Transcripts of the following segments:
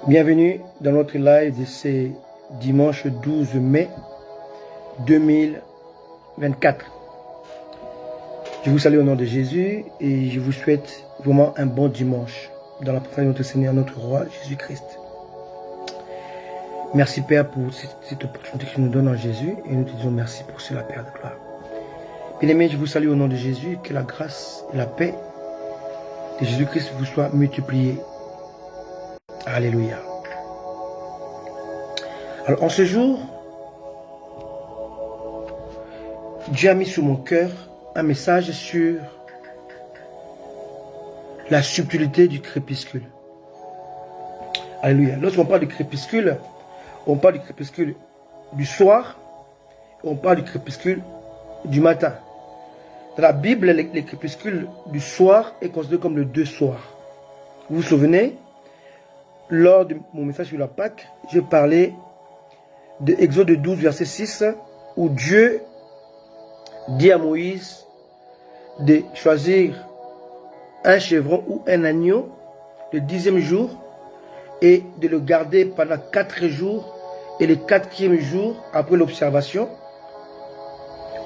Bienvenue dans notre live de ce dimanche 12 mai 2024. Je vous salue au nom de Jésus et je vous souhaite vraiment un bon dimanche dans la présence de notre Seigneur, notre Roi Jésus-Christ. Merci Père pour cette opportunité que tu nous donnes en Jésus et nous te disons merci pour cela, Père de gloire. Bien-aimés, je vous salue au nom de Jésus, que la grâce et la paix de Jésus-Christ vous soient multipliées. Alléluia. Alors en ce jour, Dieu a mis sur mon cœur un message sur la subtilité du crépuscule. Alléluia. Lorsqu'on parle du crépuscule, on parle du crépuscule du soir, on parle du crépuscule du matin. Dans la Bible, le crépuscule du soir est considéré comme le deux soirs. Vous vous souvenez, lors de mon message sur la Pâque, j'ai parlé de Exode 12, verset 6, où Dieu dit à Moïse de choisir un chevreau ou un agneau le 10e jour et de le garder pendant 4 jours, et le 4e jour, après l'observation,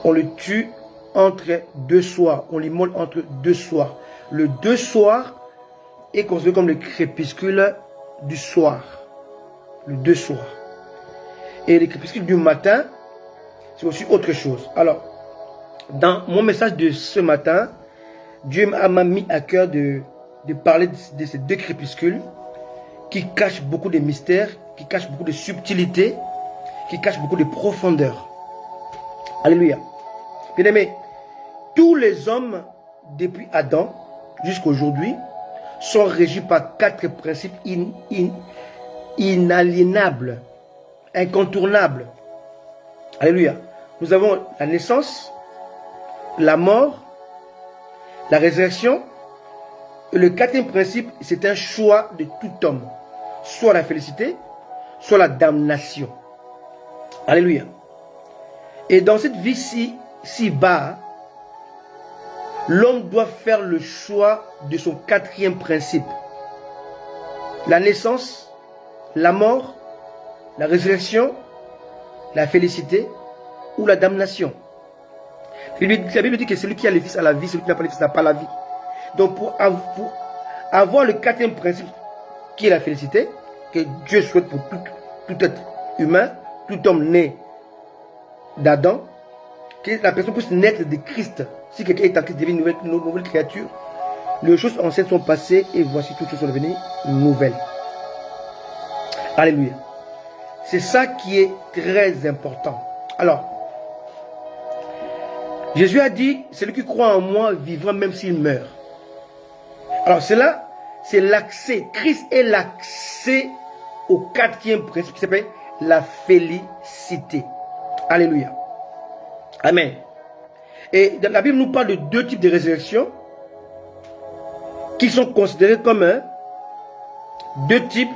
on le tue entre 2 soirs, on l'immole entre 2 soirs. Le 2 soirs est considéré comme le crépuscule du soir. Le 2 soirs. Et le crépuscule du matin, c'est aussi autre chose. Alors, dans mon message de ce matin, Dieu m'a mis à cœur de parler de ces 2 crépuscules qui cachent beaucoup de mystères, qui cachent beaucoup de subtilité, qui cachent beaucoup de profondeur. Alléluia. Bien-aimés, tous les hommes, depuis Adam jusqu'à aujourd'hui, sont régis par 4 principes inaliénables, incontournables. Alléluia. Nous avons la naissance, la mort, la résurrection. Et le 4e principe, c'est un choix de tout homme. Soit la félicité, soit la damnation. Alléluia. Et dans cette vie si bas, l'homme doit faire le choix de son 4e principe. La naissance, la mort, la résurrection, la félicité ou la damnation. La Bible dit que celui qui a le Fils a la vie, celui qui n'a pas le Fils n'a pas la vie. Donc pour avoir le 4e principe, qui est la félicité, que Dieu souhaite pour tout être humain, tout homme né d'Adam, que la personne puisse naître de Christ. Si quelqu'un est en Christ, devient une nouvelle créature, les choses anciennes sont passées et voici toutes choses sont devenues nouvelles. Alléluia. C'est ça qui est très important. Alors, Jésus a dit, celui qui croit en moi vivra même s'il meurt. Alors cela, c'est l'accès. Christ est l'accès au 4e principe qui s'appelle la félicité. Alléluia. Amen. Et la Bible nous parle de 2 types de résurrection qui sont considérés comme 2 types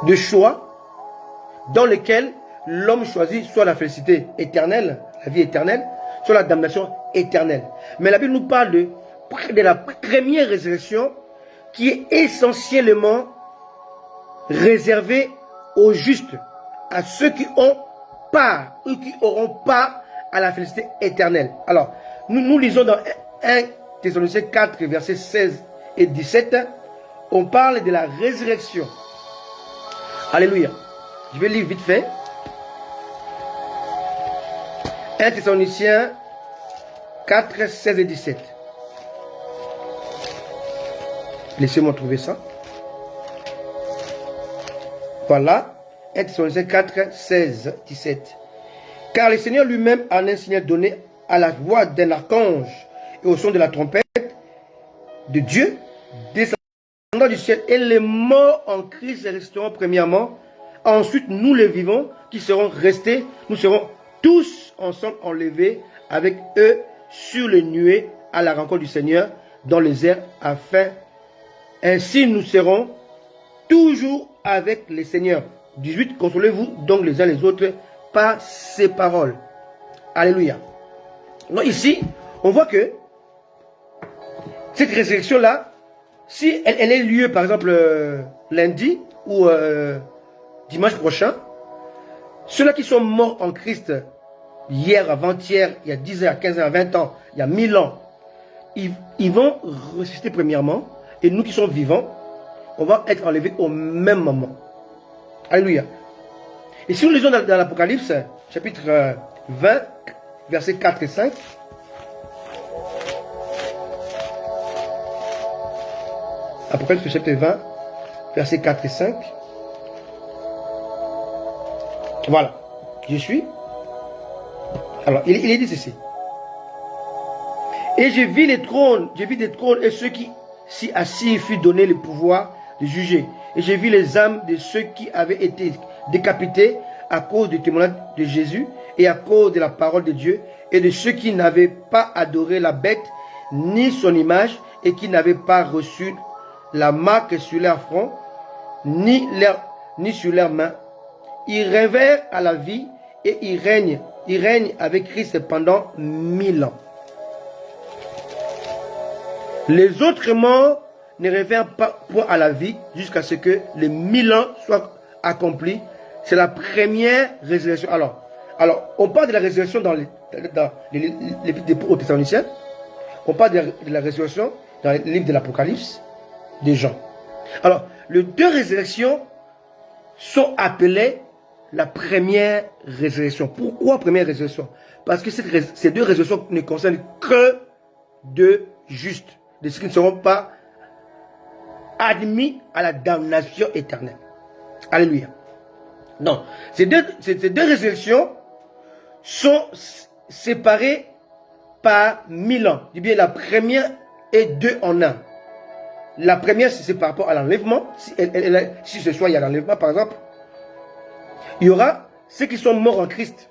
de choix dans lesquels l'homme choisit soit la félicité éternelle, la vie éternelle, soit la damnation éternelle. Mais la Bible nous parle de la première résurrection qui est essentiellement réservée aux justes, à ceux qui ont part ou qui auront part à la félicité éternelle. Alors, nous lisons dans 1 Thessaloniciens 4, versets 16 et 17, on parle de la résurrection. Alléluia. Je vais lire vite fait. 1 Thessaloniciens 4, 16 et 17. Laissez-moi trouver ça. Voilà. 1 Thessaloniciens 4, 16, 17. Car le Seigneur lui-même a un signal donné à la voix d'un archange et au son de la trompette de Dieu, descendant du ciel, et les morts en Christ resteront premièrement. Ensuite, nous les vivants qui serons restés, nous serons tous ensemble enlevés avec eux sur les nuées à la rencontre du Seigneur dans les airs, afin ainsi nous serons toujours avec les Seigneurs. 18. Consolez-vous donc les uns les autres par ces paroles. Alléluia. Donc ici, on voit que cette résurrection-là si elle est lieu, par exemple, lundi ou dimanche prochain, ceux-là qui sont morts en Christ, hier, avant-hier, il y a 10 ans, 15 ans, 20 ans, il y a 1000 ans, ils vont ressusciter premièrement, et nous qui sommes vivants, on va être enlevés au même moment. Alléluia. Et si nous lisons dans l'Apocalypse, chapitre 20, versets 4 et 5, Apocalypse chapitre 20, versets 4 et 5. Voilà, je suis. Alors, il est dit ceci. Et j'ai vu des trônes, et ceux qui s'y assis furent donné le pouvoir de juger. Et j'ai vu les âmes de ceux qui avaient été décapités à cause du témoignage de Jésus et à cause de la parole de Dieu, et de ceux qui n'avaient pas adoré la bête ni son image, et qui n'avaient pas reçu la marque sur leur front, ni sur leurs mains. Ils rêvèrent à la vie, et ils règnent avec Christ pendant 1000 ans. Les autres morts ne rêvèrent pas point à la vie jusqu'à ce que les 1000 ans soient accomplis. C'est la première résurrection. Alors, on parle de la résurrection dans l'épître aux Thessaloniciens. On parle de la résurrection dans le livre de l'Apocalypse des gens. Alors, les deux résurrections sont appelées la première résurrection. Pourquoi première résurrection? Parce que ces deux résurrections ne concernent que de justes, de ceux qui ne seront pas admis à la damnation éternelle. Alléluia. Non, ces deux résurrections sont séparées par 1000 ans. Je dis bien la première et deux en un. La première, c'est par rapport à l'enlèvement. Si ce soir il y a l'enlèvement, par exemple, il y aura ceux qui sont morts en Christ.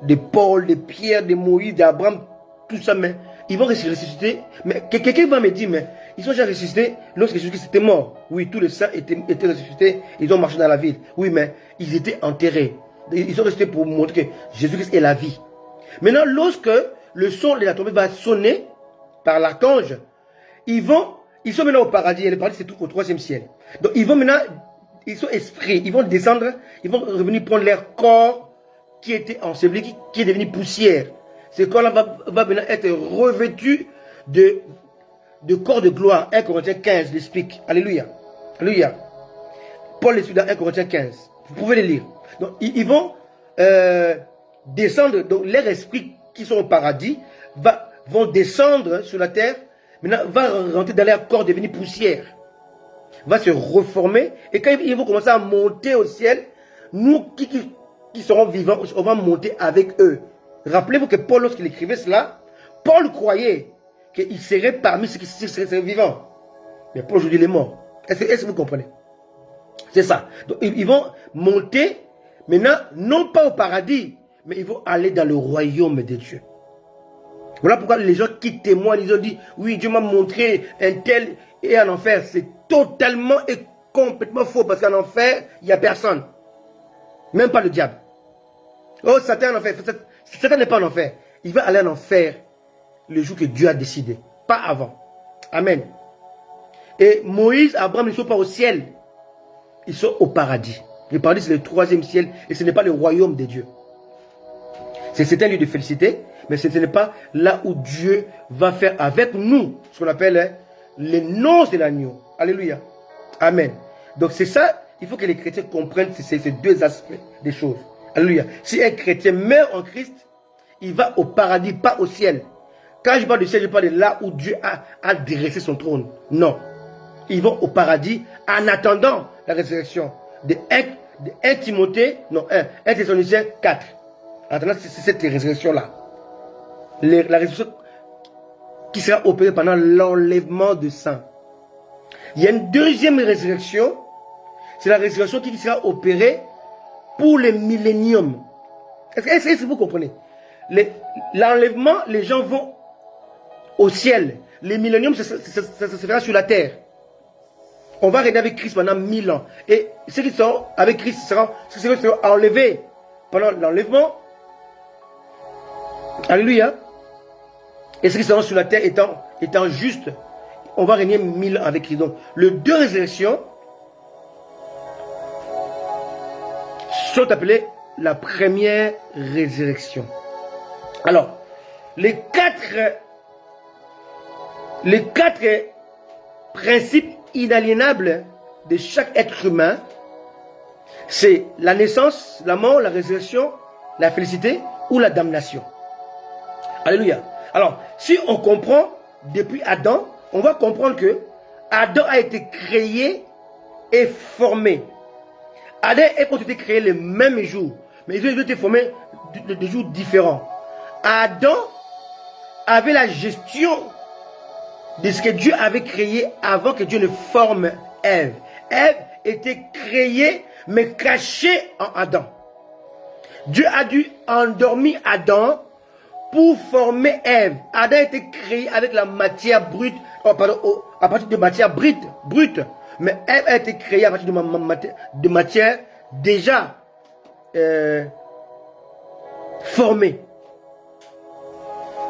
De Paul, de Pierre, de Moïse, d'Abraham, tout ça, mais ils vont ressusciter. Mais quelqu'un va me dire, mais ils sont déjà ressuscités lorsque Jésus-Christ était mort. Oui, tous les saints étaient ressuscités, ils ont marché dans la ville. Oui, mais ils étaient enterrés. Ils sont restés pour montrer que Jésus-Christ est la vie. Maintenant, lorsque le son de la trompette va sonner par l'archange, ils sont maintenant au paradis. Et le paradis, c'est tout au 3e ciel. Donc, ils vont maintenant, ils sont esprits, ils vont descendre, ils vont revenir prendre leur corps qui était enseveli, qui est devenu poussière. Ce corps-là va maintenant être revêtu de corps de gloire. 1 Corinthiens 15 l'explique. Alléluia. Alléluia. Paul l'explique dans 1 Corinthiens 15. Vous pouvez le lire. Donc, ils vont descendre. Donc, leurs esprits qui sont au paradis vont descendre sur la terre. Maintenant, va rentrer dans leur corps devenu poussière. Va se reformer. Et quand ils vont commencer à monter au ciel, nous qui serons vivants, on va monter avec eux. Rappelez-vous que Paul, lorsqu'il écrivait cela, Paul croyait qu'il serait parmi ceux qui seraient vivants. Mais Paul aujourd'hui il est mort. Est-ce que vous comprenez? C'est ça. Donc ils vont monter, maintenant, non pas au paradis, mais ils vont aller dans le royaume de Dieu. Voilà pourquoi les gens qui témoignent, ils ont dit, oui, Dieu m'a montré un tel et en enfer. C'est totalement et complètement faux, parce qu'en enfer, il n'y a personne. Même pas le diable. Oh, Satan en enfer. Satan n'est pas en enfer. Il va aller en enfer le jour que Dieu a décidé. Pas avant. Amen. Et Moïse, Abraham, ils ne sont pas au ciel. Ils sont au paradis. Le paradis, c'est le 3e ciel. Et ce n'est pas le royaume de Dieu. C'est un lieu de félicité. Mais ce n'est pas là où Dieu va faire avec nous ce qu'on appelle les noces de l'agneau. Alléluia. Amen. Donc c'est ça, il faut que les chrétiens comprennent ces deux aspects des choses. Alléluia. Si un chrétien meurt en Christ, il va au paradis, pas au ciel. Quand je parle du ciel, je parle de là où Dieu a dressé son trône. Non. Ils vont au paradis en attendant la résurrection. De 1 Timothée, non, 1 Thessaloniciens 4. En attendant cette résurrection-là. La résurrection qui sera opérée pendant l'enlèvement de sang. Il y a une deuxième résurrection. C'est la résurrection qui sera opérée pour le millénium. Est-ce que vous comprenez? L'enlèvement, les gens vont au ciel. Le millénium, ça se fera sur la terre. On va régner avec Christ pendant 1000 ans. Et ceux qui seront avec Christ seront enlevés pendant l'enlèvement. Alléluia. Et ceux qui seront sur la terre étant justes, on va régner 1000 ans avec Christ. Donc, les 2 résurrections sont appelées la première résurrection. Alors, les quatre principes inaliénables de chaque être humain, c'est la naissance, la mort, la résurrection, la félicité ou la damnation. Alléluia. Alors, si on comprend depuis Adam, on va comprendre que Adam a été créé et formé. Adam et Ève ont été créés le même jour, mais ils ont été formés de jours différents. Adam avait la gestion de ce que Dieu avait créé avant que Dieu ne forme Ève. Ève était créée mais cachée en Adam. Dieu a dû endormir Adam pour former Ève. Adam a été créé avec la matière brute, à partir de matière brute. Mais Ève a été créée à partir de matière déjà formée.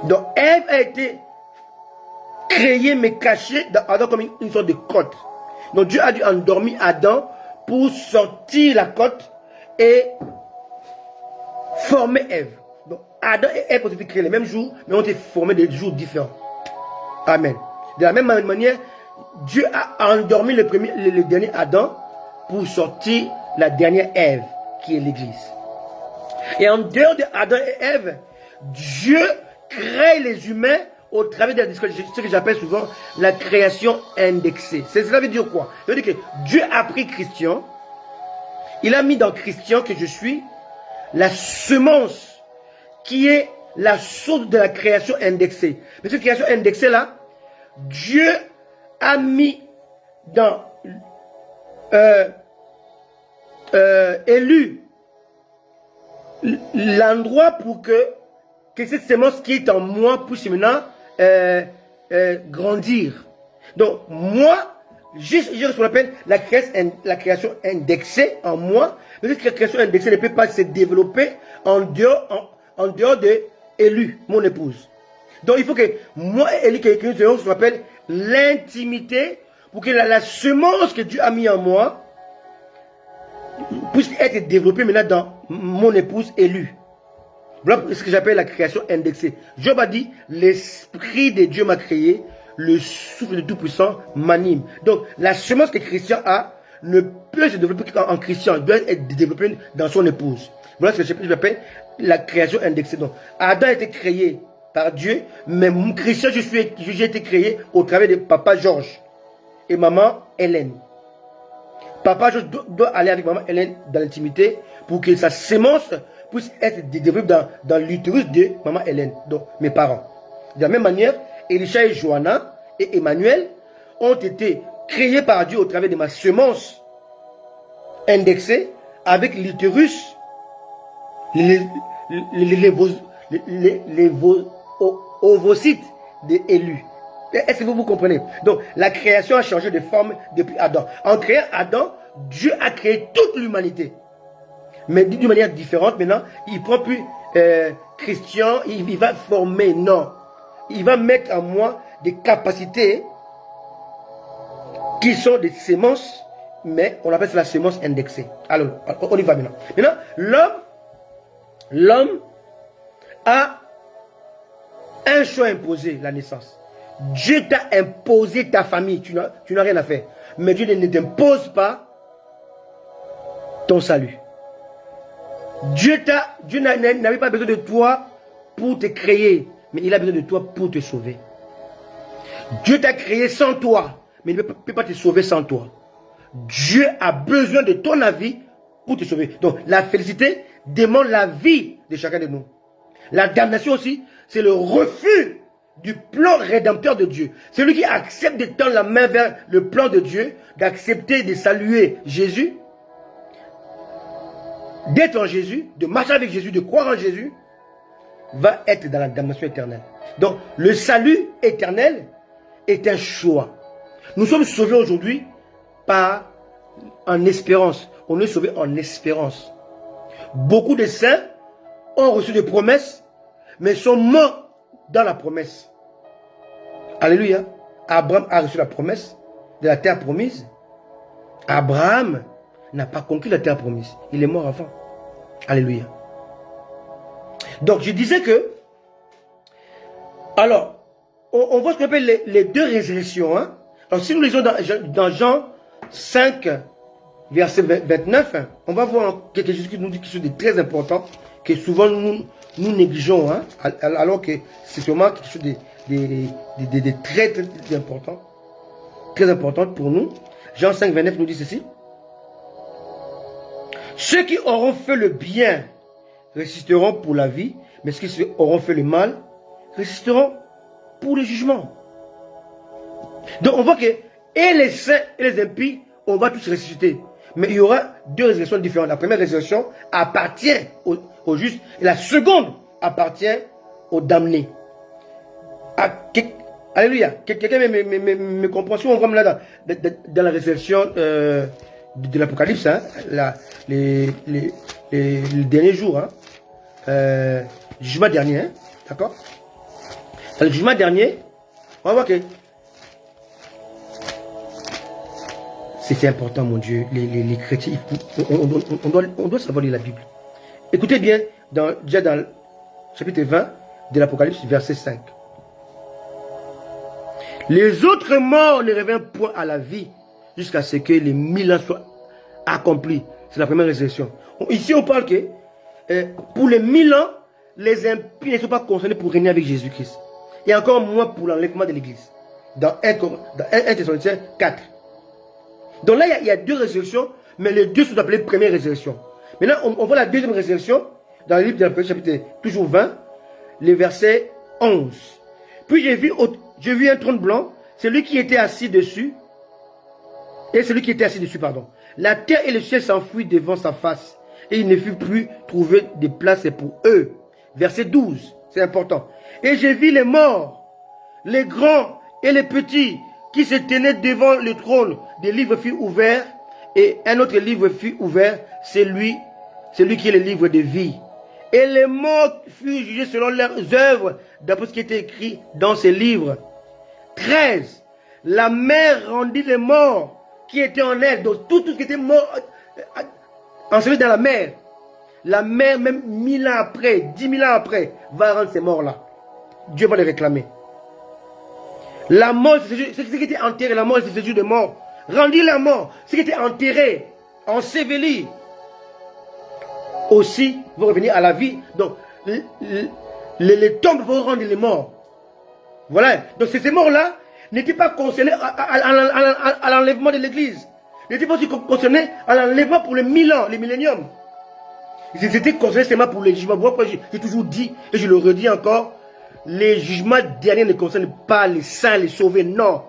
Donc Ève a été créée mais cachée dans Adam comme une sorte de côte. Donc Dieu a dû endormir Adam pour sortir la côte et former Ève. Donc Adam et Ève ont été créés le même jour, mais ont été formés des jours différents. Amen. De la même manière, Dieu a endormi le dernier Adam pour sortir la dernière Ève, qui est l'Église. Et en dehors de Adam et Ève, Dieu crée les humains au travers de ce que j'appelle souvent la création indexée. Cela veut dire quoi? Ça veut dire que Dieu a pris Christian, il a mis dans Christian que je suis la semence qui est la source de la création indexée. Mais cette création indexée là, Dieu a mis dans élu l'endroit pour que cette semence qui est en moi puisse maintenant grandir. Donc moi, j'ai ce qu'on appelle la création indexée en moi. Mais cette création indexée ne peut pas se développer en dehors de Élu, mon épouse. Donc il faut que moi et Élu, ce qu'on appelle l'intimité, pour que la semence que Dieu a mis en moi puisse être développée maintenant dans mon épouse Élu. Voilà ce que j'appelle la création indexée. Job a dit, l'Esprit de Dieu m'a créé, le souffle de Tout-Puissant m'anime. Donc, la semence que Christian a ne peut se développer qu'en Christian, elle doit être développée dans son épouse. Voilà ce que j'appelle la création indexée. Donc, Adam a été créé par Dieu, mais Christian, j'ai été créé au travers de papa Georges et maman Hélène. Papa Georges doit aller avec maman Hélène dans l'intimité pour que sa semence puisse être développée dans l'utérus de maman Hélène, donc mes parents. De la même manière, Elisha et Johanna et Emmanuel ont été créés par Dieu au travers de ma semence indexée avec l'utérus, les ovocytes d'Élu. Est-ce que vous comprenez? Donc, la création a changé de forme depuis Adam. En créant Adam, Dieu a créé toute l'humanité. Mais d'une manière différente, maintenant, il ne prend plus Christian, il va former, non. Il va mettre en moi des capacités qui sont des semences, mais on appelle ça la semence indexée. Alors, on y va maintenant. Maintenant, l'homme a un choix imposé, la naissance. Dieu t'a imposé ta famille, tu n'as rien à faire. Mais Dieu ne t'impose pas ton salut. Dieu n'avait pas besoin de toi pour te créer, mais il a besoin de toi pour te sauver. Dieu t'a créé sans toi, mais il ne peut pas te sauver sans toi. Dieu a besoin de ton avis pour te sauver. Donc la félicité demande la vie de chacun de nous. La damnation aussi, c'est le refus du plan rédempteur de Dieu. Celui qui accepte de tendre la main vers le plan de Dieu, d'accepter de saluer Jésus, d'être en Jésus, de marcher avec Jésus, de croire en Jésus, va être dans la damnation éternelle. Donc, le salut éternel est un choix. Nous sommes sauvés aujourd'hui en espérance. On est sauvés en espérance. Beaucoup de saints ont reçu des promesses, mais sont morts dans la promesse. Alléluia. Abraham a reçu la promesse de la terre promise. Abraham n'a pas conquis la terre promise. Il est mort avant. Alléluia. Donc, je disais que, alors, on voit ce qu'on appelle les deux résurrections. Hein? Alors, si nous lisons dans Jean 5, verset 29, hein, on va voir quelque chose qui nous dit quelque chose de très important, que souvent nous négligeons, hein, alors que c'est sûrement quelque chose de très, très important. Très importante pour nous. Jean 5, 29 nous dit ceci. Ceux qui auront fait le bien résisteront pour la vie, mais ceux qui auront fait le mal résisteront pour le jugement. Donc on voit que et les saints et les impies, on va tous ressusciter. Mais il y aura deux résurrections différentes. La première résurrection appartient aux justes et la seconde appartient aux damnés. Alléluia. Quelqu'un me comprend. Si on va là dans la résurrection de l'Apocalypse, hein, les derniers jours, hein, le jugement dernier, hein, d'accord? Dans le jugement dernier, on va voir que c'est important, mon Dieu, les chrétiens, on doit savoir lire la Bible. Écoutez bien, déjà dans le chapitre 20 de l'Apocalypse, verset 5. Les autres morts ne reviennent point à la vie jusqu'à ce que les 1000 ans soient accomplis. C'est la première résurrection. Ici, on parle que pour les 1000 ans, les impies ne sont pas concernés pour régner avec Jésus-Christ. Et encore moins pour l'enlèvement de l'Église. Dans 1 Thessaloniciens 4. Donc là, il y a deux résurrections, mais les deux sont appelées première résurrection. Maintenant, on voit la deuxième résurrection dans le livre de l'Apocalypse, chapitre toujours 20, les versets 11. Puis j'ai vu un trône blanc, celui qui était assis dessus, pardon. La terre et le ciel s'enfuient devant sa face, et il ne fut plus trouvé de place pour eux. Verset 12, c'est important. Et j'ai vu les morts, les grands et les petits, qui se tenaient devant le trône. Des livres furent ouverts, et un autre livre fut ouvert, c'est lui qui est le livre de vie. Et les morts furent jugés selon leurs œuvres, d'après ce qui était écrit dans ces livres. 13. La mer rendit les morts qui étaient en elle. Donc tout ce qui était mort, enseveli dans la mer. La mer, même 1000 ans après, 10 000 ans après, va rendre ces morts-là. Dieu va les réclamer. La mort, c'est ce qui était enterré. La mort, c'est ce jour de mort. Rendit la mort. Ce qui était enterré, enseveli, aussi vont revenir à la vie. Donc, les tombes vont rendre les morts. Voilà. Donc, ces morts-là n'étaient pas concernés à l'enlèvement de l'Église. N'étaient pas aussi concernés à l'enlèvement pour les 1000 ans, les milléniums. Ils étaient concernés seulement pour les jugements. Pourquoi j'ai toujours dit, et je le redis encore, les jugements derniers ne concernent pas les saints, les sauvés, non.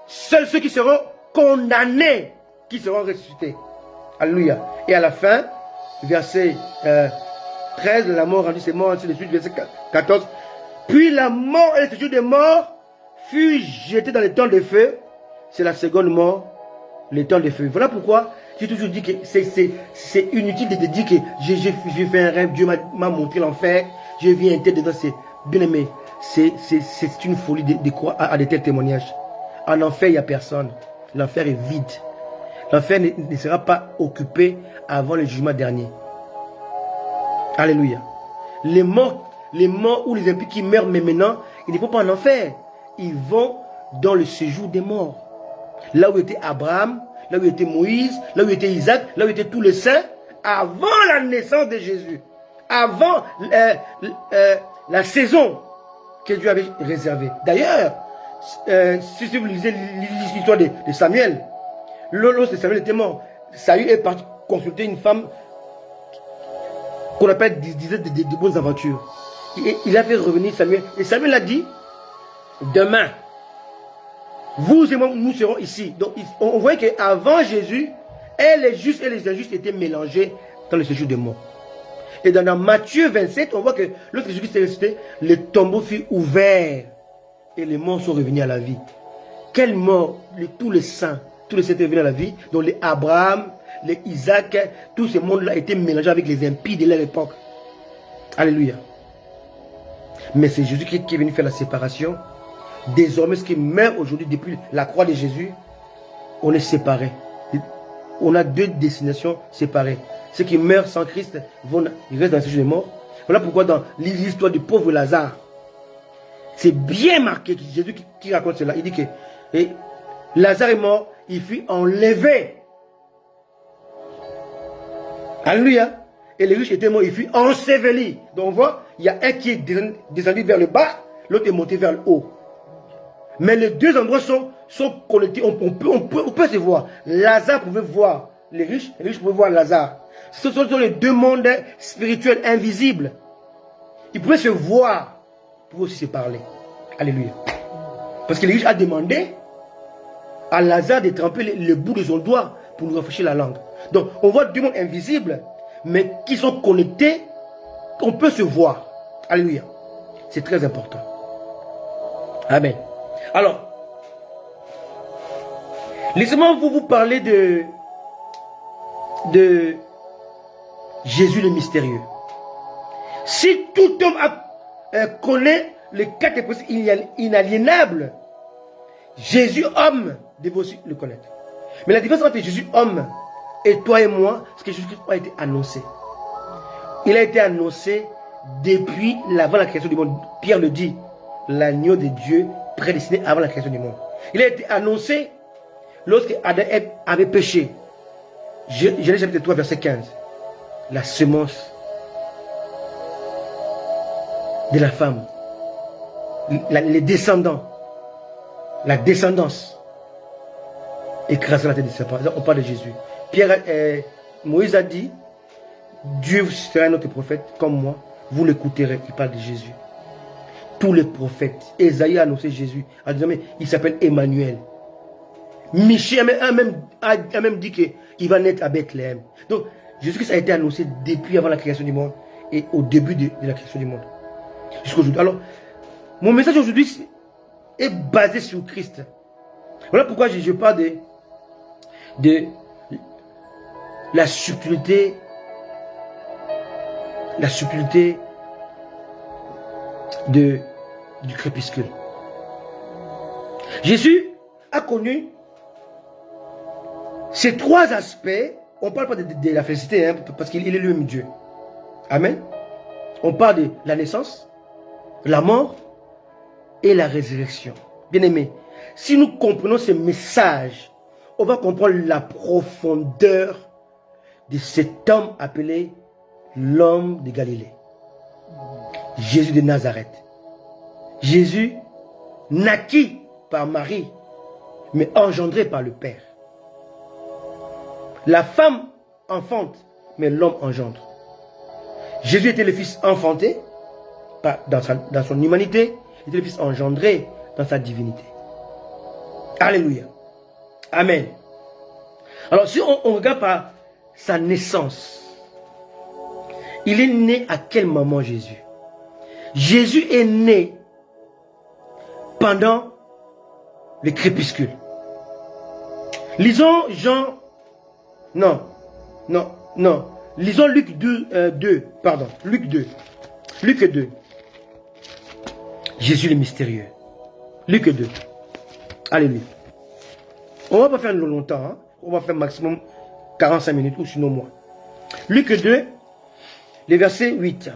Seuls ceux qui seront condamnés, qui seront ressuscités. Alléluia. Et à la fin, verset 13, la mort rendit ses morts, ainsi de suite, verset 14. Puis la mort et le séjour des morts fut jeté dans les temps de feu. C'est la seconde mort, les temps de feu. Voilà pourquoi j'ai toujours dit que c'est inutile de te dire que j'ai fait un rêve, Dieu m'a montré l'enfer, je vis un tel dedans. C'est bien aimé, c'est une folie de croire à de tels témoignages. En enfer, il n'y a personne. L'enfer est vide. L'enfer ne sera pas occupé avant le jugement dernier. Alléluia. Les morts ou les impies qui meurent, mais maintenant, ils ne vont pas en enfer. Ils vont dans le séjour des morts. Là où était Abraham, là où était Moïse, là où était Isaac, là où étaient tous les saints, avant la naissance de Jésus. Avant la saison que Dieu avait réservée. D'ailleurs, si vous lisez l'histoire de Samuel, lorsque Samuel était mort, Saül est parti consulter une femme qu'on appelle disait de bonnes aventures. Il a fait revenir Samuel. Et Samuel a dit, demain, vous et moi, nous serons ici. Donc on voyait qu'avant Jésus, les justes et les injustes étaient mélangés dans le séjour des morts. Et dans Matthieu 27, on voit que lorsque Jésus s'est ressuscité, les tombeaux furent ouverts et les morts sont revenus à la vie. Quelle mort? Tous les saints, tous les saints étaient revenus à la vie. Donc les Abraham, les Isaac, tous ces mondes-là étaient mélangés avec les impies de leur époque. Alléluia. Mais c'est Jésus qui est venu faire la séparation Désormais, ce qui meurt aujourd'hui depuis la croix de Jésus, on est séparés. On a deux destinations séparées. Ceux qui meurent sans Christ, ils restent dans le séjour des morts. Voilà pourquoi dans l'histoire du pauvre Lazare, c'est bien marqué, Jésus qui raconte cela. Il dit que Lazare est mort, il fut enlevé. Alléluia. Et le riche était mort, il fut enseveli. Donc on voit, il y a un qui est descendu vers le bas, l'autre est monté vers le haut. Mais les deux endroits sont connectés, on peut se voir. Lazare pouvait voir les riches pouvaient voir Lazare. Ce sont les deux mondes spirituels invisibles. Ils pouvaient se voir, ils pouvaient aussi se parler. Alléluia. Parce que les riches a demandé à Lazare de tremper le bout de son doigt pour nous rafraîchir la langue. Donc on voit deux mondes invisibles, mais qui sont connectés, on peut se voir. Alléluia. C'est très important. Amen. Alors, laissez-moi vous parler de Jésus le mystérieux. Si tout homme connaît les quatre principes inaliénables, Jésus homme devait aussi le connaître. Mais la différence entre Jésus homme et toi et moi, c'est que Jésus a été annoncé. Il a été annoncé depuis avant la création du monde. Pierre le dit, l'agneau de Dieu prédestiné avant la création du monde. Il a été annoncé lorsque Adam avait péché. Genèse chapitre 3 verset 15. La semence de la femme, les descendants, la descendance écrasera la tête de serpent. On parle de Jésus. Moïse a dit, Dieu sera notre prophète comme moi, vous l'écouterez. Il parle de Jésus. Tous les prophètes, Ésaïe a annoncé Jésus, a dit, mais il s'appelle Emmanuel. Michel a même dit qu'il va naître à Bethléem. Donc, Jésus-Christ a été annoncé depuis avant la création du monde et au début de la création du monde. Jusqu'à aujourd'hui. Alors, mon message aujourd'hui est basé sur Christ. Voilà pourquoi je parle de la subtilité du crépuscule. Jésus a connu ces trois aspects. On ne parle pas de la félicité, hein, parce qu'il est lui-même Dieu. Amen. On parle de la naissance, la mort et la résurrection. Bien aimé, si nous comprenons ces messages, on va comprendre la profondeur de cet homme appelé l'homme de Galilée. Jésus de Nazareth. Jésus naquit par Marie, mais engendré par le Père. La femme enfante, mais l'homme engendre. Jésus était le fils enfanté dans son humanité, il était le fils engendré dans sa divinité. Alléluia. Amen. Alors si on regarde par sa naissance, il est né à quel moment Jésus? Jésus est né pendant le crépuscule. Lisons Jean. Non. Lisons Luc 2. Luc 2. Jésus le mystérieux. Luc 2. Alléluia. On ne va pas faire longtemps. Hein? On va faire maximum 45 minutes ou sinon moins. Luc 2, le verset 8.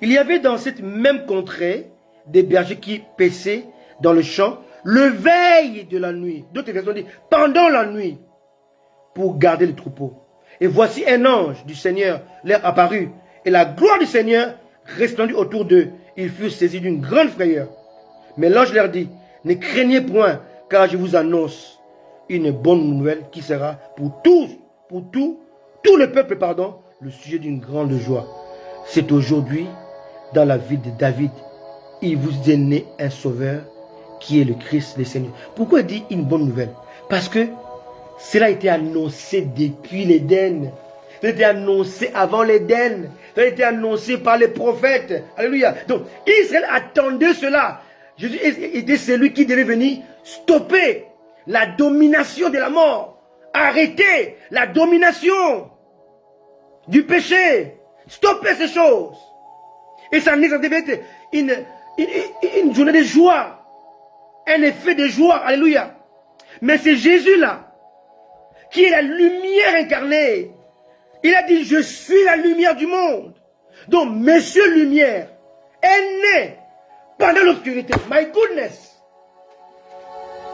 Il y avait dans cette même contrée des bergers qui paissaient dans le champ le veille de la nuit. D'autres versions disent pendant la nuit pour garder le troupeau. Et voici un ange du Seigneur leur apparut et la gloire du Seigneur resplendit autour d'eux. Ils furent saisis d'une grande frayeur. Mais l'ange leur dit, ne craignez point, car je vous annonce une bonne nouvelle qui sera pour tout le peuple, le sujet d'une grande joie. C'est aujourd'hui, dans la ville de David, il vous est né un sauveur qui est le Christ, le Seigneur. Pourquoi il dit une bonne nouvelle? Parce que cela a été annoncé depuis l'Éden. Ça a été annoncé avant l'Éden. Ça a été annoncé par les prophètes. Alléluia. Donc, Israël attendait cela. Jésus était celui qui devait venir stopper la domination de la mort. Arrêter la domination du péché. Stopper ces choses. Et ça devait être une journée de joie. un effet de joie. Alléluia. Mais c'est Jésus-là, qui est la lumière incarnée. Il a dit, je suis la lumière du monde. Donc, Monsieur Lumière est né pendant l'obscurité. My goodness.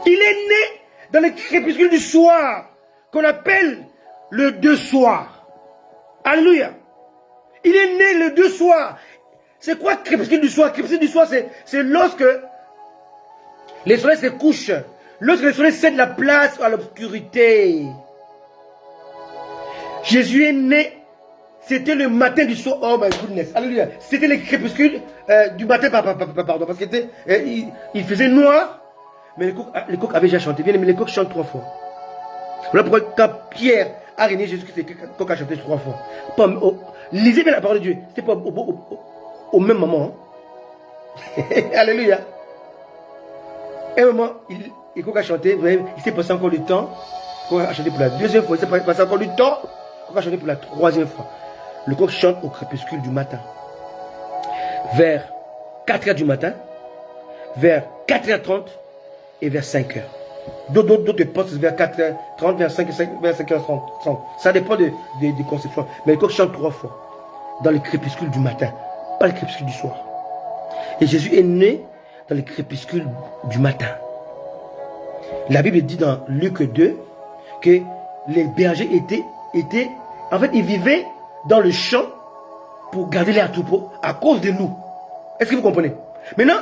Il est né dans le crépuscule du soir, qu'on appelle le deux soirs. Alléluia. Il est né le deux soirs. C'est quoi crépuscule du soir? Crépuscule du soir, c'est lorsque les soleils se couchent. Lorsque le soleil cède la place à l'obscurité. Jésus est né, c'était le matin du soir. Oh my goodness, alléluia. C'était le crépuscule du matin, pardon, parce qu'il faisait noir, mais les coqs avaient déjà chanté. Bien, mais les coqs chantent 3 fois. Voilà pourquoi quand Pierre a régné Jésus-Christ, les coqs a chanté 3 fois. Lisez bien la parole de Dieu, c'était pas au même moment. Hein. Alléluia. Et un moment, les coqs a chanté, il s'est passé encore du temps. Le coq a chanté pour la 2e fois, il s'est passé encore du temps. Le coq a chanté pour la 3e fois. Le coq chante au crépuscule du matin. Vers 4h du matin, vers 4h30 et vers 5h. D'autres pensent vers 4h30, vers 5h30. Ça dépend des conceptions. Mais le coq chante 3 fois dans le crépuscule du matin, pas le crépuscule du soir. Et Jésus est né dans le crépuscule du matin. La Bible dit dans Luc 2 que les bergers étaient en fait, ils vivaient dans le champ pour garder les troupeaux à cause de nous. Est-ce que vous comprenez? Maintenant,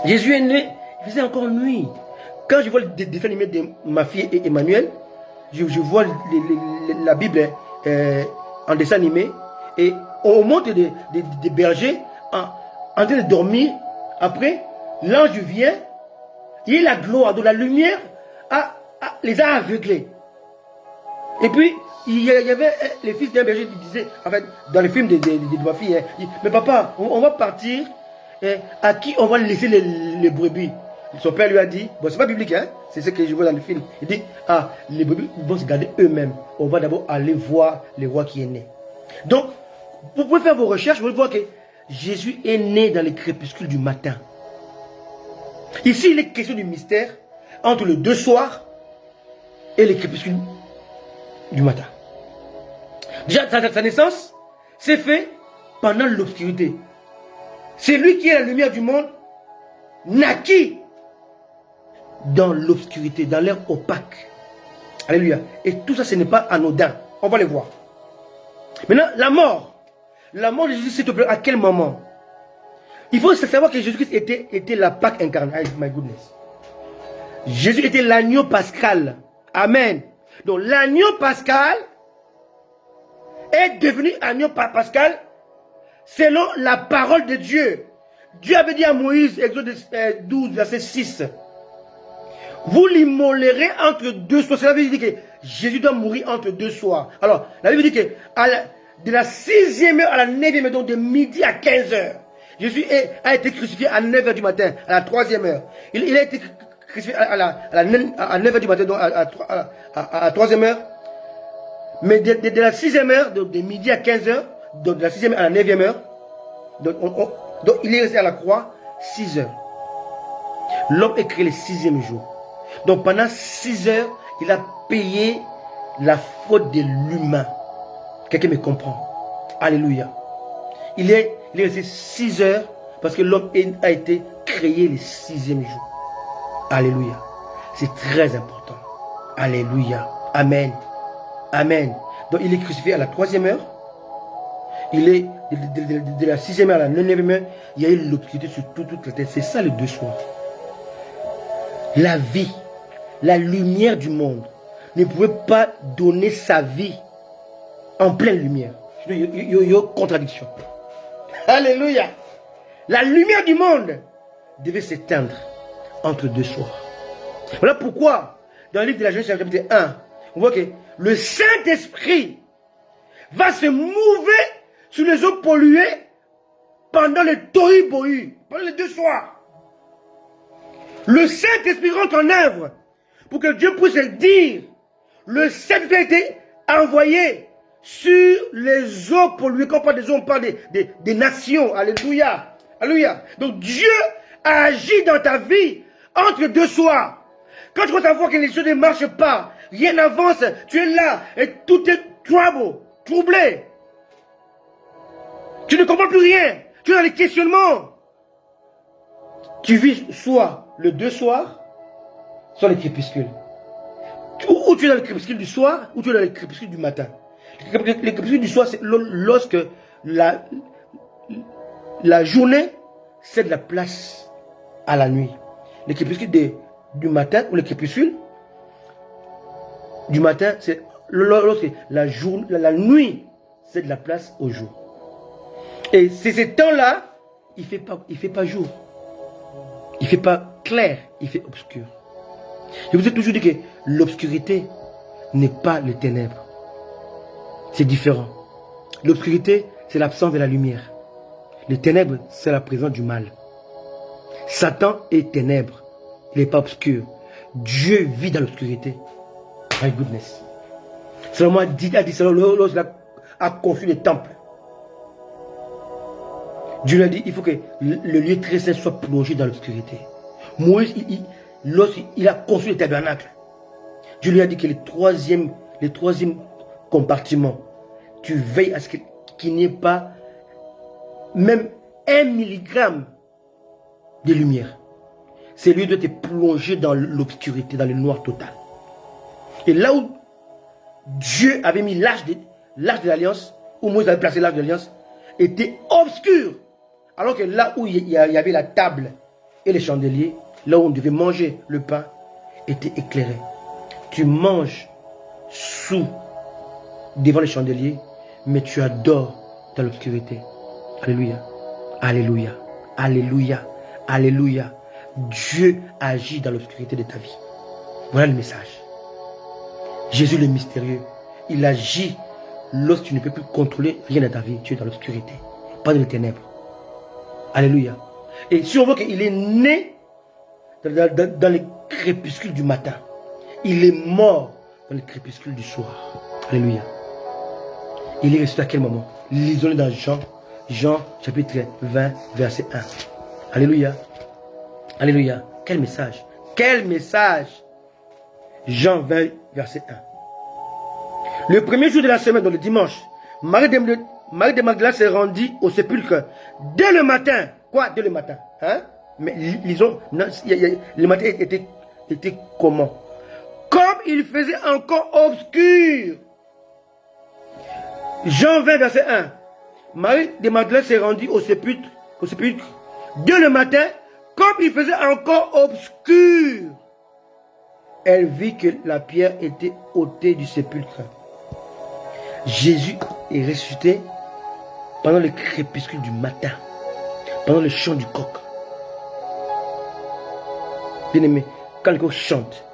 Jésus est né, il faisait encore nuit. Quand je vois le dessin animé de ma fille Emmanuel, je vois la Bible en dessin animé et on montre des bergers en train de dormir. Après, l'ange vient, il y a la gloire de la lumière les a aveuglés. Et puis, il y avait les fils d'un berger qui disaient, en fait, dans le film de ma fille, hein, il dit, mais papa, on va partir, à qui on va laisser les brebis? Son père lui a dit, bon, c'est pas biblique, hein, c'est ce que je vois dans le film. Il dit, les brebis vont se garder eux-mêmes. On va d'abord aller voir le roi qui est né. Donc, vous pouvez faire vos recherches, vous pouvez voir que Jésus est né dans les crépuscules du matin. Ici, il est question du mystère entre le deux soirs et les crépuscules du matin. Déjà, sa naissance s'est fait pendant l'obscurité. C'est lui qui est la lumière du monde, naquit dans l'obscurité, dans l'air opaque. Alléluia. Et tout ça, ce n'est pas anodin. On va le voir. Maintenant, la mort de Jésus, s'il te plaît, à quel moment? Il faut savoir que Jésus-Christ était la Pâque incarnée. Oh my goodness. Jésus était l'agneau pascal. Amen. Donc l'agneau pascal est devenu agneau pascal selon la parole de Dieu. Dieu avait dit à Moïse, Exode 12, verset 6, vous l'immolerez entre 2 soirs. Cela veut dire que Jésus doit mourir entre 2 soirs. Alors, la Bible dit que de la 6e heure à la 9e heure, donc de midi à 15 heures, Jésus a été crucifié à 9 heures du matin, à la 3e heure. Il a été crucifié à 9 heures du matin, donc à la 3e heure. Mais de la 6e heure, donc de midi à 15 heures, donc de la 6e à la 9e heure, donc il est resté à la croix 6 heures. L'homme est créé le 6e jour. Donc pendant 6 heures, il a payé la faute de l'humain. Quelqu'un me comprend? Alléluia. Il est resté 6 heures parce que l'homme a été créé le 6e jour. Alléluia. C'est très important. Alléluia. Amen. Amen. Donc il est crucifié à la 3e heure. Il est de la 6e heure à la 9e heure. Il y a eu l'obscurité sur toute la terre. C'est ça les 2 soirs. La vie, la lumière du monde ne pouvait pas donner sa vie en pleine lumière. Il y a contradiction. Alléluia. La lumière du monde devait s'éteindre entre 2 soirs. Voilà pourquoi, dans le livre de la Genèse, chapitre 1, on voit que le Saint-Esprit va se mouver sur les eaux polluées pendant le tohu-bohu, pendant les 2 soirs. Le Saint-Esprit rentre en œuvre pour que Dieu puisse dire, le Saint-Esprit a été envoyé sur les eaux polluées. Quand on parle des eaux, on parle des nations. Alléluia. Alléluia. Donc Dieu agit dans ta vie entre deux soirs. Quand tu commences à voir que les choses ne marchent pas, rien n'avance, tu es là et tout est troublé. Tu ne comprends plus rien. Tu es dans les questionnements. Tu vis soit le deux soirs, soit le crépuscule. Ou tu es dans le crépuscule du soir, ou tu es dans le crépuscule du matin. Le crépuscule du soir, c'est lorsque la journée cède la place à la nuit. Le crépuscule du matin, ou le crépuscule du matin, c'est lorsque la nuit cède la place au jour. Et c'est ce temps-là, il fait pas jour. Il ne fait pas clair, il fait obscur. Je vous ai toujours dit que l'obscurité n'est pas les ténèbres. C'est différent. L'obscurité, c'est l'absence de la lumière. Les ténèbres, c'est la présence du mal. Satan est ténèbre. Il n'est pas obscur. Dieu vit dans l'obscurité. My goodness. Seulement a dit cela lorsqu'il a conçu le temple. Dieu lui a dit, il faut que le lieu très saint soit plongé dans l'obscurité. Moïse, lorsqu'il a construit le tabernacle, Dieu lui a dit que le troisième compartiment, tu veilles à ce qu'il n'y ait pas même 1 milligramme de lumière. C'est lui qui doit te plonger dans l'obscurité, dans le noir total. Et là où Dieu avait mis l'arche de l'alliance, où Moïse avait placé l'arche de l'alliance, était obscur. Alors que là où il y avait la table et les chandeliers, là où on devait manger le pain, était éclairé. Tu manges devant les chandeliers, mais tu adores dans l'obscurité. Alléluia. Alléluia. Alléluia. Alléluia. Dieu agit dans l'obscurité de ta vie. Voilà le message. Jésus le mystérieux, il agit lorsque tu ne peux plus contrôler rien dans ta vie. Tu es dans l'obscurité, pas dans les ténèbres. Alléluia. Et si on voit qu'il est né dans les crépuscules du matin, il est mort dans les crépuscules du soir. Alléluia. Il est resté à quel moment? Lisons-le dans Jean chapitre 20, verset 1. Alléluia. Alléluia. Quel message? Quel message? Jean 20, verset 1. Le premier jour de la semaine, dans le dimanche, Marie de Magdala s'est rendue au sépulcre dès le matin. Quoi? Dès le matin. Hein? Mais lisons, le matin était comment? Comme il faisait encore obscur. Jean 20, verset 1. Marie de Magdala s'est rendue au sépulcre dès le matin, comme il faisait encore obscur. Elle vit que la pierre était ôtée du sépulcre. Jésus est ressuscité pendant le crépuscule du matin, pendant le chant du coq. Bien aimé, quand le coq chante,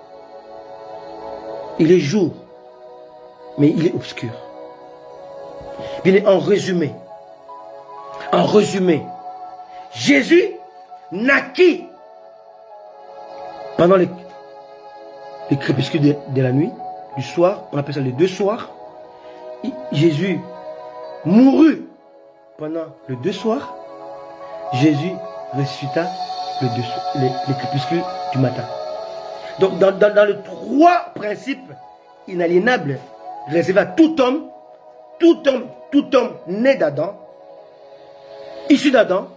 il est jour, mais il est obscur. Bien aimé, en résumé, Jésus naquit pendant le crépuscule de la nuit, du soir, on appelle ça les deux soirs. Jésus mourut pendant les deux soirs. Jésus ressuscita les crépuscules du matin. Donc dans les trois principes inaliénables réservés à tout homme né d'Adam, issu d'Adam,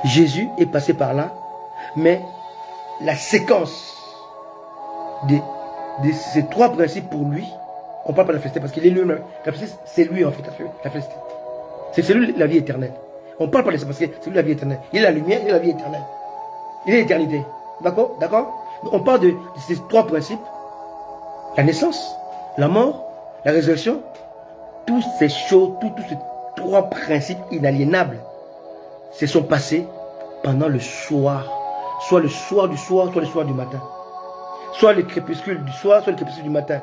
Jésus est passé par là, mais la séquence de ces trois principes pour lui, on ne parle pas de la félicité parce qu'il est lui-même. La félicité, c'est lui en fait, la félicité. C'est lui la vie éternelle. On ne parle pas de ça parce que c'est lui la vie éternelle. Il est la lumière, il est la vie éternelle. Il est l'éternité. D'accord? D'accord? On parle de ces trois principes. La naissance, la mort, la résurrection. Toutes ces choses, tous ces trois principes inaliénables se sont passés pendant le soir. Soit le soir du soir, soit le soir du matin. Soit le crépuscule du soir, soit le crépuscule du matin.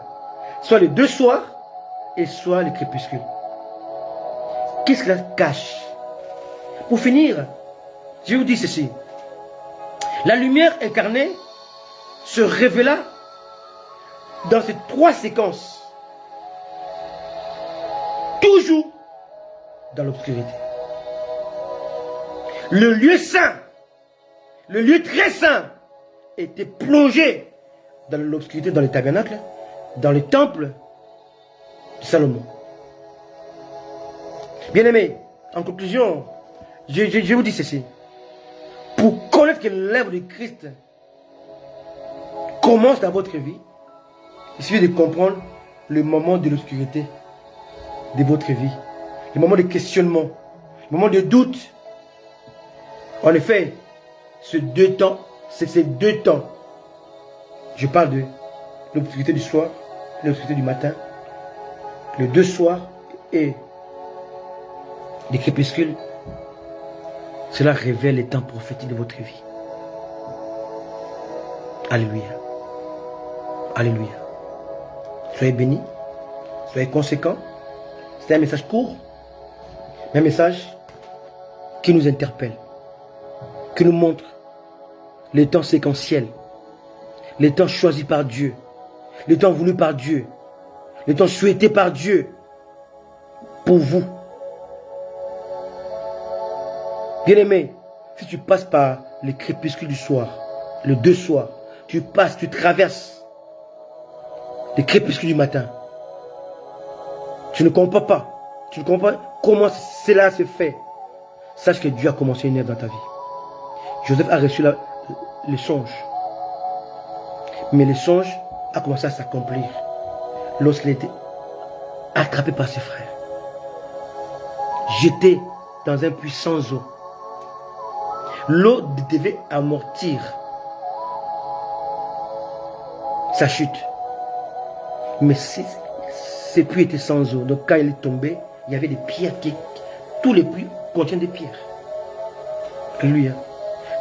Soit les deux soirs, et soit le crépuscule. Qu'est-ce que ça cache? Pour finir, je vous dis ceci. La lumière incarnée se révéla dans ces trois séquences. Toujours dans l'obscurité. Le lieu saint, le lieu très saint, était plongé dans l'obscurité, dans les tabernacles, dans les temples de Salomon. Bien-aimés, en conclusion, je vous dis ceci. Pour connaître que l'œuvre de Christ commence dans votre vie, il suffit de comprendre le moment de l'obscurité de votre vie, le moment de questionnement, le moment de doute. En effet, ces deux temps, je parle de l'obscurité du soir, l'obscurité du matin, les deux soirs et les crépuscules. Cela révèle les temps prophétiques de votre vie. Alléluia. Alléluia. Soyez bénis, soyez conséquents. C'est un message court, mais un message qui nous interpelle, qui nous montre les temps séquentiels, les temps choisis par Dieu, les temps voulus par Dieu, les temps souhaités par Dieu pour vous. Bien-aimé, si tu passes par les crépuscules du soir, le deux soirs, tu traverses les crépuscules du matin. Tu ne comprends pas. Tu ne comprends pas comment cela se fait. Sache que Dieu a commencé une œuvre dans ta vie. Joseph a reçu le songe. Mais le songe a commencé à s'accomplir lorsqu'il était attrapé par ses frères. Jeté dans un puits sans eau. L'eau devait amortir sa chute. Mais ces puits étaient sans eau. Donc quand il est tombé, il y avait des pierres. Tous les puits contiennent des pierres. Alléluia.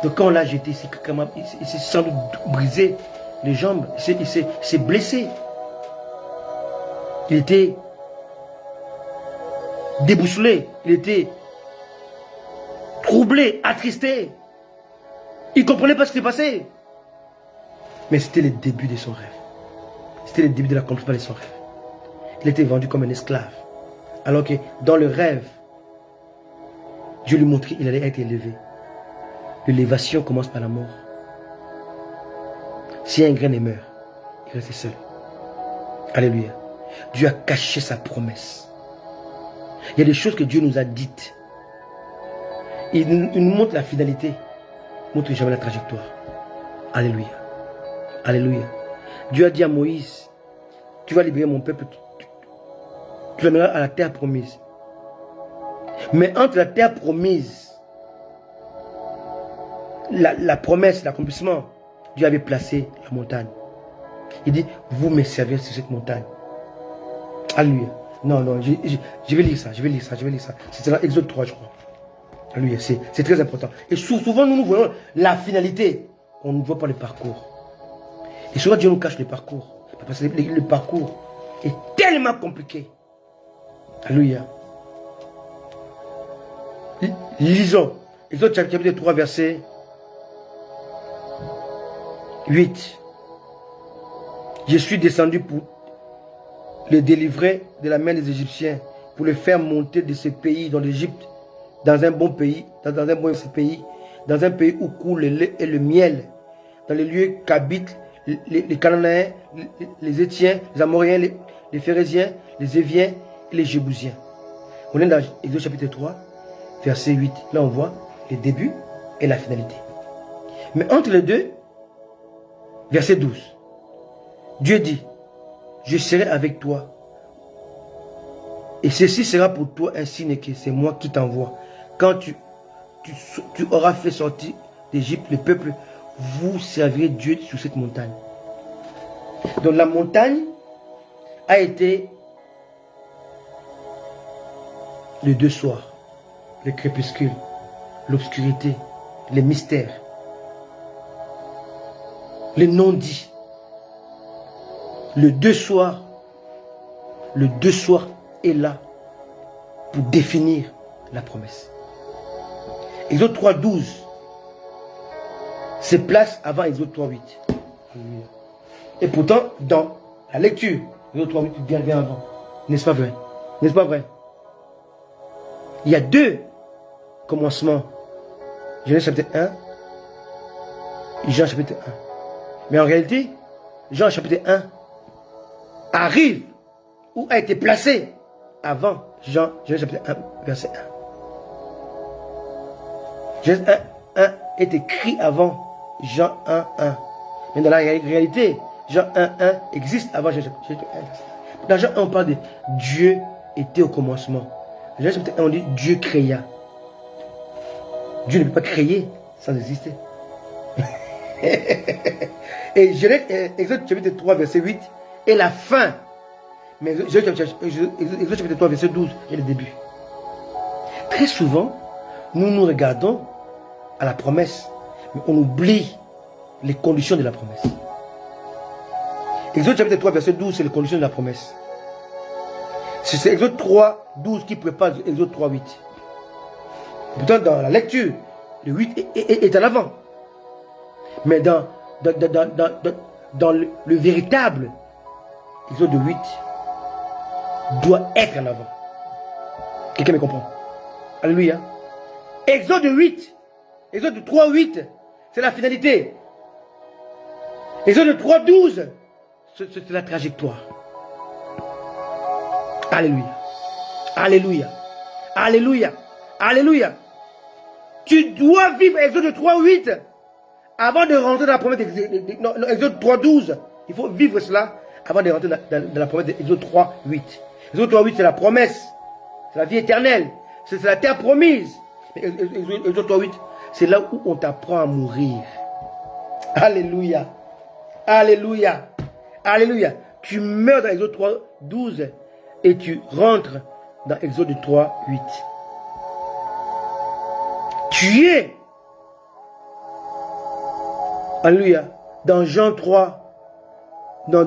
Donc quand on l'a jeté, il s'est sans doute brisé les jambes. Il s'est blessé. Il était déboussolé. Il était troublé, attristé. Il ne comprenait pas ce qui s'est passé. Mais c'était le début de son rêve. C'était le début de l'accomplissement de son rêve. Il était vendu comme un esclave. Alors que dans le rêve, Dieu lui montrait qu'il allait être élevé. L'élévation commence par la mort. Si un grain meurt, il reste seul. Alléluia. Dieu a caché sa promesse. Il y a des choses que Dieu nous a dites. Il nous montre la finalité. Il ne montre jamais la trajectoire. Alléluia. Alléluia. Dieu a dit à Moïse, tu vas libérer mon peuple, tu l'amèneras à la terre promise. Mais entre la terre promise, la promesse, l'accomplissement, Dieu avait placé la montagne. Il dit, vous me servez sur cette montagne. Alléluia. Non, je vais lire ça. C'est dans Exode 3, je crois. Alléluia, c'est très important. Et souvent, nous voyons la finalité. On ne voit pas le parcours. Et souvent, Dieu nous cache le parcours. Parce que le parcours est tellement compliqué. Alléluia. Lisons. Exode chapitre 3, verset 8. Je suis descendu pour le délivrer de la main des Égyptiens, pour le faire monter de ce pays, dans l'Égypte, dans un bon pays, dans un pays où coule le lait et le miel, dans les lieux qu'habitent les Cananéens, les Étiens, les Amoriens, les Phérésiens, les Éviens et les Jébusiens. On est dans Exode chapitre 3, verset 8. Là, on voit le début et la finalité. Mais entre les deux, verset 12, Dieu dit, je serai avec toi. Et ceci sera pour toi un signe que c'est moi qui t'envoie. Quand tu auras fait sortir d'Égypte le peuple, vous servirez Dieu sur cette montagne. Donc la montagne a été les deux soirs, le crépuscule, l'obscurité, les mystères, les non-dits. Le deux soirs est là pour définir la promesse. Exode 3.12 se place avant Exode 3.8. Et pourtant, dans la lecture, Exode 3.8 vient avant. N'est-ce pas vrai? N'est-ce pas vrai? Il y a deux commencements Genèse chapitre 1, Jean chapitre 1. Mais en réalité, Jean chapitre 1 arrive ou a été placé avant Genèse chapitre 1, verset 1. Genèse 1 est écrit avant Jean 1, 1. Mais dans la réalité, Jean 1, 1 existe avant Genèse chapitre 1. Dans Jean 1, on parle de Dieu était au commencement. Dans Genèse chapitre 1, on dit Dieu créa. Dieu ne peut pas créer sans exister. Et Exode chapitre 3, verset 8 est la fin. Mais Exode chapitre 3, verset 12 est le début. Très souvent, nous regardons à la promesse, mais on oublie les conditions de la promesse. Exode chapitre 3, verset 12, c'est les conditions de la promesse. C'est Exode 3, 12 qui prépare Exode 3, 8. Pourtant, dans la lecture, le 8 est en avant. Mais dans le véritable, Exode 8 doit être en avant. Quelqu'un me comprend? Alléluia. Exode 8, Exode 3, 8, c'est la finalité. Exode 3, 12, c'est la trajectoire. Alléluia. Alléluia. Alléluia. Alléluia. Tu dois vivre Exode 3, 8 avant de rentrer dans la promesse d'Exode 3, 12. Il faut vivre cela avant de rentrer dans la promesse d'Exode 3, 8. Exode 3, 8, c'est la promesse. C'est la vie éternelle. C'est la terre promise. Exode 3, 8, c'est là où on t'apprend à mourir. Alléluia. Alléluia. Alléluia. Tu meurs dans Exode 3, 12 et tu rentres dans Exode 3, 8. Tu es. Alléluia. Dans Jean 3, dans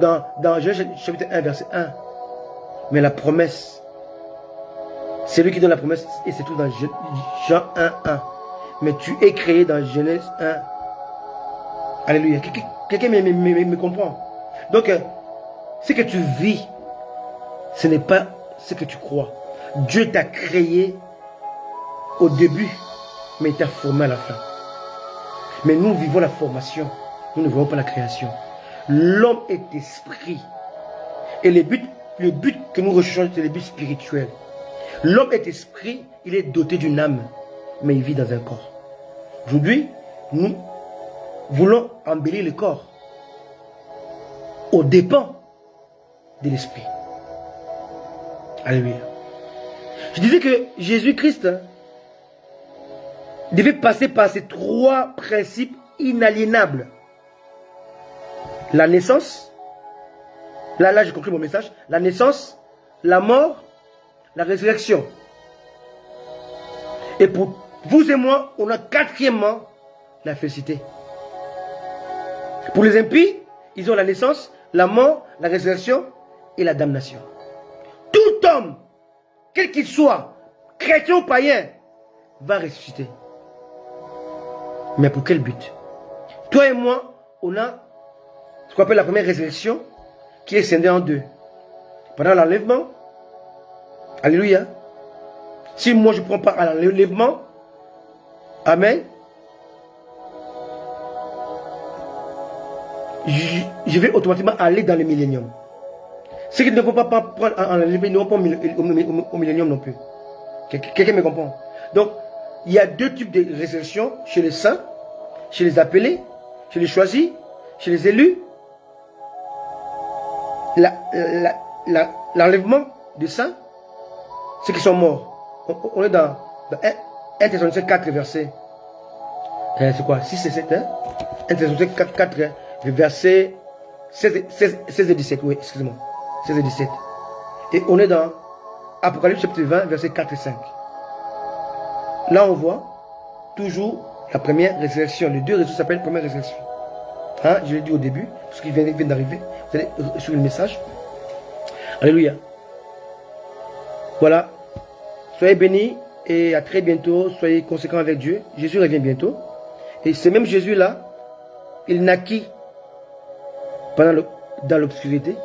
Jean chapitre 1, verset 1. Mais la promesse, c'est lui qui donne la promesse et c'est tout dans Jean 1, 1. Mais tu es créé dans Genèse 1. Alléluia. Quelqu'un me comprend. Donc, ce que tu vis, ce n'est pas ce que tu crois. Dieu t'a créé au début, mais il t'a formé à la fin. Mais nous vivons la formation. Nous ne voyons pas la création. L'homme est esprit. Et le but que nous recherchons, c'est le but spirituel. L'homme est esprit, il est doté d'une âme, mais il vit dans un corps. Aujourd'hui, nous voulons embellir le corps aux dépens de l'esprit. Alléluia. Je disais que Jésus-Christ devait passer par ces trois principes inaliénables. La naissance, là j'ai conclu mon message, la naissance, la mort, la résurrection. Et pour vous et moi, on a quatrièmement la félicité. Pour les impies, ils ont la naissance, la mort, la résurrection et la damnation. Tout homme, quel qu'il soit, chrétien ou païen, va ressusciter. Mais pour quel but? Toi et moi, on a ce qu'on appelle la première résurrection qui est scindée en deux. Pendant l'enlèvement, alléluia. Si moi je prends part à l'enlèvement, amen, je vais automatiquement aller dans le millénium. Ceux qui ne vont pas prendre à l'enlèvement, ils ne vont pas au millénium non plus. Quelqu'un me comprend? Donc, il y a deux types de résurrection chez les saints, chez les appelés, chez les choisis, chez les élus. L'enlèvement des saints, ceux qui sont morts. On est dans 1 Thessaloniciens 4, verset. C'est quoi? 6 et 7, hein? 1 Thessaloniciens 4, verset 16 et 17. Oui, excusez-moi. 16 et 17. Et on est dans Apocalypse chapitre 20, verset 4 et 5. Là, on voit toujours la première résurrection. Les deux résurrections s'appellent première résurrection. Hein? Je l'ai dit au début, parce qu'il vient d'arriver. Vous allez sur le message. Alléluia. Voilà. Soyez bénis et à très bientôt. Soyez conséquents avec Dieu. Jésus revient bientôt. Et ce même Jésus-là, il naquit dans l'obscurité.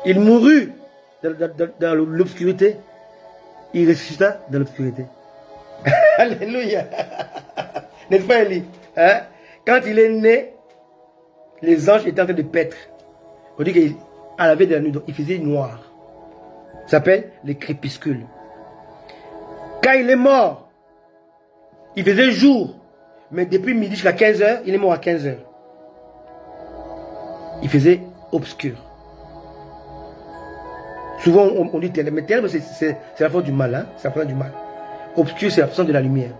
Il mourut dans l'obscurité. Il ressuscita dans l'obscurité. Alléluia. N'est-ce pas, Élie? Hein? Quand il est né, les anges étaient en train de paître. On dit qu'à la veille de la nuit, donc, il faisait noir. Ça s'appelle les crépuscules. Quand il est mort, il faisait jour. Mais depuis midi jusqu'à 15h, il est mort à 15h. Il faisait obscur. Souvent, on dit ténèbres. Mais ténèbres, c'est la force du mal. Hein? C'est la force du mal. Obscur, c'est l'absence de la lumière.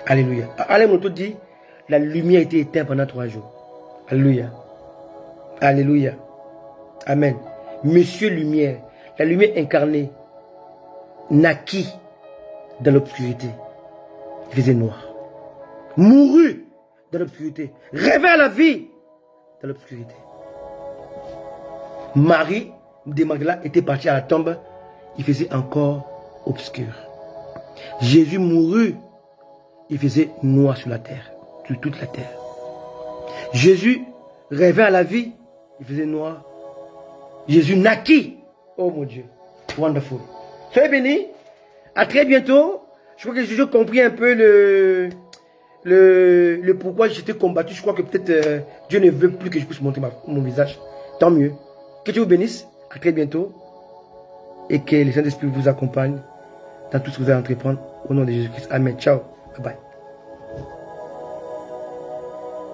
Alléluia. Alain Moto dit, la lumière a été éteinte pendant 3 jours. Alléluia. Alléluia. Amen. Monsieur Lumière, la lumière incarnée, naquit dans l'obscurité. Il faisait noir. Mourut dans l'obscurité. Rêvait à la vie dans l'obscurité. Marie de Magdala était partie à la tombe. Il faisait encore obscur. Jésus mourut. Il faisait noir sur la terre. Sur toute la terre. Jésus rêvait à la vie. Il faisait noir. Jésus naquit. Oh mon Dieu. Wonderful. Soyez bénis. À très bientôt. Je crois que j'ai compris un peu le pourquoi j'étais combattu. Je crois que peut-être Dieu ne veut plus que je puisse montrer mon visage. Tant mieux. Que Dieu vous bénisse. À très bientôt. Et que le Saint-Esprit vous accompagne dans tout ce que vous allez entreprendre. Au nom de Jésus-Christ. Amen. Ciao. Bye bye.